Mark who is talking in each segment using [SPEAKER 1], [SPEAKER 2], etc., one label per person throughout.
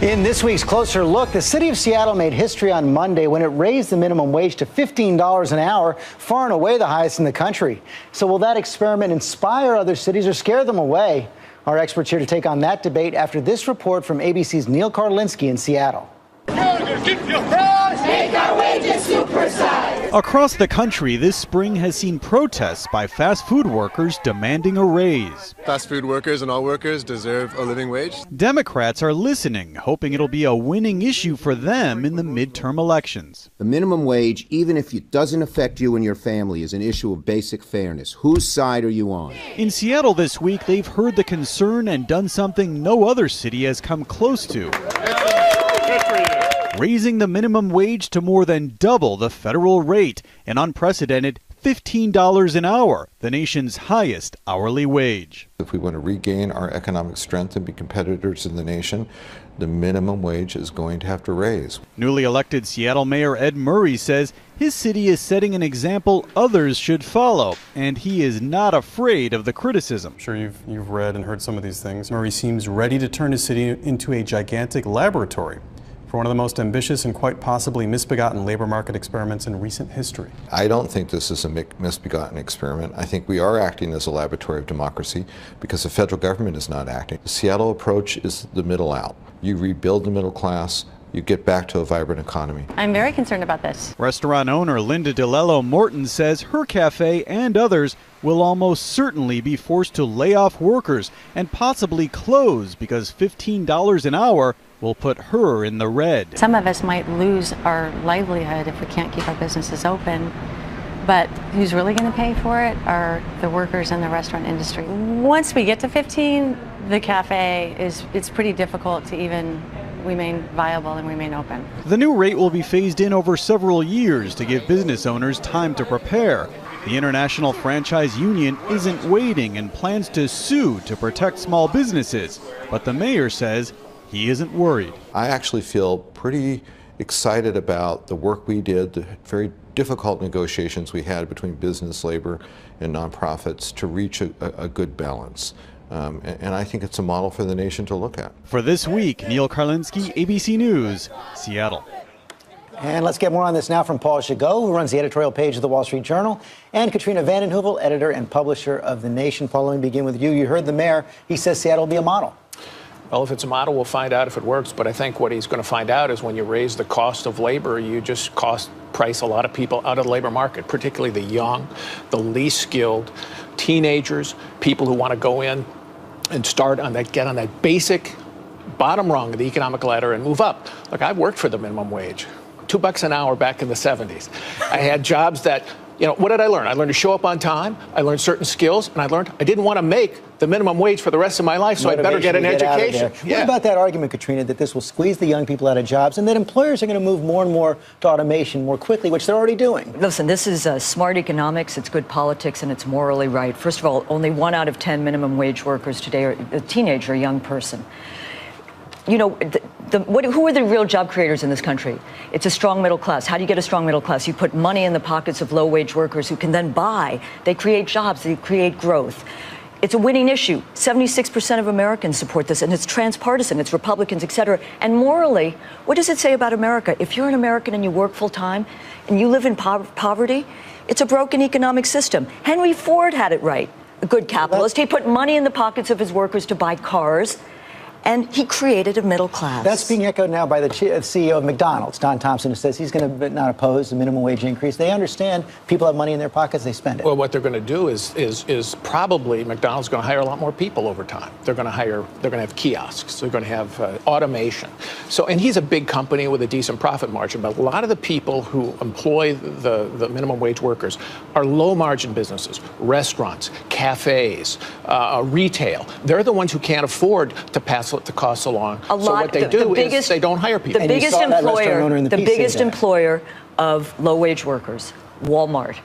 [SPEAKER 1] In this week's Closer Look, the city of Seattle made history on Monday when it raised the minimum wage to $15 an hour, far and away the highest in the country. So will that experiment inspire other cities or scare them away? Our experts here to take on that debate after this report from ABC's Neal Karlinsky in Seattle.
[SPEAKER 2] Make our wages supersize.
[SPEAKER 3] Across the country, this spring has seen protests by fast food workers demanding a raise.
[SPEAKER 4] Fast food workers and all workers deserve a living wage.
[SPEAKER 3] Democrats are listening, hoping it'll be a winning issue for them in the midterm elections.
[SPEAKER 5] The minimum wage, even if it doesn't affect you and your family, is an issue of basic fairness. Whose side are you on?
[SPEAKER 3] In Seattle this week, they've heard the concern and done something no other city has come close to. Raising the minimum wage to more than double the federal rate, an unprecedented $15 an hour, the nation's highest hourly wage.
[SPEAKER 6] If we want to regain our economic strength and be competitors in the nation, the minimum wage is going to have to raise.
[SPEAKER 3] Newly elected Seattle Mayor Ed Murray says his city is setting an example others should follow, and he is not afraid of the criticism.
[SPEAKER 7] I'm sure you've read and heard some of these things. Murray seems ready to turn his city into a gigantic laboratory for one of the most ambitious and quite possibly misbegotten labor market experiments in recent history.
[SPEAKER 6] I don't think this is a misbegotten experiment. I think we are acting as a laboratory of democracy because the federal government is not acting. The Seattle approach is the middle out. You rebuild the middle class, you get back to a vibrant economy.
[SPEAKER 8] I'm very concerned about this.
[SPEAKER 3] Restaurant owner Linda DeLello Morton says her cafe and others will almost certainly be forced to lay off workers and possibly close because $15 an hour will put her in the red.
[SPEAKER 8] Some of us might lose our livelihood if we can't keep our businesses open, but who's really going to pay for it are the workers in the restaurant industry. Once we get to 15, the cafe it's pretty difficult to even remain viable and remain open.
[SPEAKER 3] The new rate will be phased in over several years to give business owners time to prepare. The International Franchise Union isn't waiting and plans to sue to protect small businesses, but the mayor says he isn't worried.
[SPEAKER 6] I actually feel pretty excited about the work we did, the very difficult negotiations we had between business, labor, and nonprofits to reach a good balance. And I think it's a model for the nation to look at.
[SPEAKER 3] For this week, Neal Karlinsky, ABC News, Seattle.
[SPEAKER 1] And let's get more on this now from Paul Gigot, who runs the editorial page of the Wall Street Journal, and Katrina Vanden Heuvel, editor and publisher of The Nation. Paul, let me begin with you. You heard the mayor. He says Seattle will be a model.
[SPEAKER 9] Well, if it's a model, we'll find out if it works. But I think what he's going to find out is when you raise the cost of labor, you just price a lot of people out of the labor market, particularly the young, the least skilled, teenagers, people who want to go in and get on that basic bottom rung of the economic ladder and move up. Look, I've worked for the minimum wage, $2 an hour back in the 70s. I had jobs that, what did I learn? I learned to show up on time. I learned certain skills, and I learned I didn't want to make the minimum wage for the rest of my life, so I better get an education.
[SPEAKER 1] What about that argument, Katrina, that this will squeeze the young people out of jobs and that employers are going to move more and more to automation more quickly, which they're already doing?
[SPEAKER 10] Listen, this is smart economics, it's good politics, and it's morally right. First of all, only 1 out of 10 minimum wage workers today are a teenager, a young person. Who are the real job creators in this country? It's a strong middle class. How do you get a strong middle class? You put money in the pockets of low-wage workers who can then buy. They create jobs. They create growth. It's a winning issue. 76% of Americans support this, and it's transpartisan. It's Republicans, et cetera. And morally, what does it say about America? If you're an American and you work full-time and you live in poverty, it's a broken economic system. Henry Ford had it right, a good capitalist. He put money in the pockets of his workers to buy cars, and he created a middle class.
[SPEAKER 1] That's being echoed now by the CEO of McDonald's, Don Thompson, who says he's going to not oppose the minimum wage increase. They understand people have money in their pockets, they spend it.
[SPEAKER 9] Well, what they're going to do is probably McDonald's going to hire a lot more people over time. They're going to have kiosks. They're going to have automation. So, and he's a big company with a decent profit margin, but a lot of the people who employ the minimum wage workers are low margin businesses, restaurants, cafes, retail. They're the ones who can't afford to pass the costs along. So what they do is they don't hire people.
[SPEAKER 10] The biggest employer of low-wage workers, Walmart.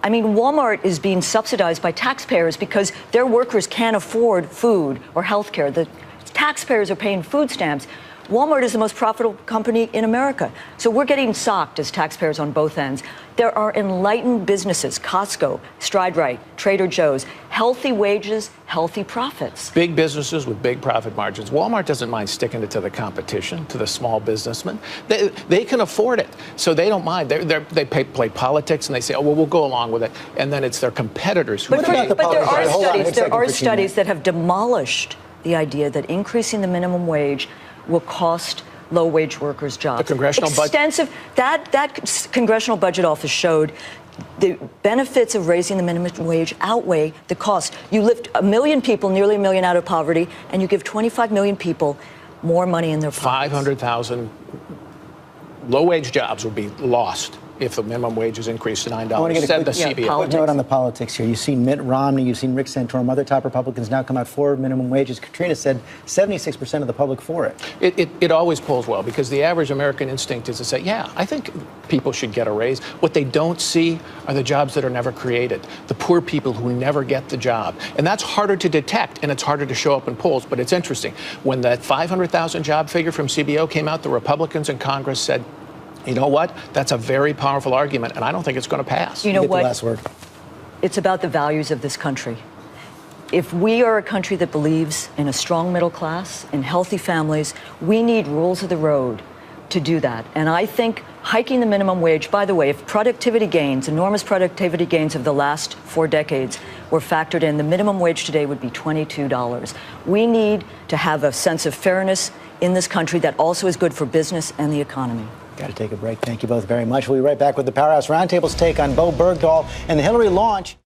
[SPEAKER 10] I mean, Walmart is being subsidized by taxpayers because their workers can't afford food or health care. The taxpayers are paying food stamps. Walmart is the most profitable company in America. So we're getting socked as taxpayers on both ends. There are enlightened businesses, Costco, StrideRite, Trader Joe's, healthy wages, healthy profits.
[SPEAKER 9] Big businesses with big profit margins. Walmart doesn't mind sticking it to the competition, to the small businessman. They can afford it, so they don't mind. They play politics and they say, oh, well, we'll go along with it. And then it's their competitors who pay.
[SPEAKER 10] But there are studies that have demolished the idea that increasing the minimum wage will cost low-wage workers jobs.
[SPEAKER 9] The congressional budget.
[SPEAKER 10] That congressional budget office showed the benefits of raising the minimum wage outweigh the cost. You lift 1 million people, nearly 1 million, out of poverty, and you give 25 million people more money in their pockets. 500,000
[SPEAKER 9] low-wage jobs would be lost if the minimum wage is increased to $9.
[SPEAKER 1] I want to get a
[SPEAKER 9] quick
[SPEAKER 1] note on the politics here. You've seen Mitt Romney, you've seen Rick Santorum, other top Republicans now come out for minimum wages. Katrina said 76% of the public for it.
[SPEAKER 9] It always polls well because the average American instinct is to say, yeah, I think people should get a raise. What they don't see are the jobs that are never created, the poor people who never get the job. And that's harder to detect and it's harder to show up in polls. But it's interesting. When that 500,000 job figure from CBO came out, the Republicans in Congress said, you know what? That's a very powerful argument, and I don't think it's going to pass.
[SPEAKER 10] You know what?
[SPEAKER 1] The last word.
[SPEAKER 10] It's about the values of this country. If we are a country that believes in a strong middle class, in healthy families, we need rules of the road to do that. And I think hiking the minimum wage, by the way, if productivity gains, enormous productivity gains of the last 4 decades were factored in, the minimum wage today would be $22. We need to have a sense of fairness in this country that also is good for business and the economy.
[SPEAKER 1] Got to take a break. Thank you both very much. We'll be right back with the Powerhouse Roundtable's take on Bo Bergdahl and the Hillary launch.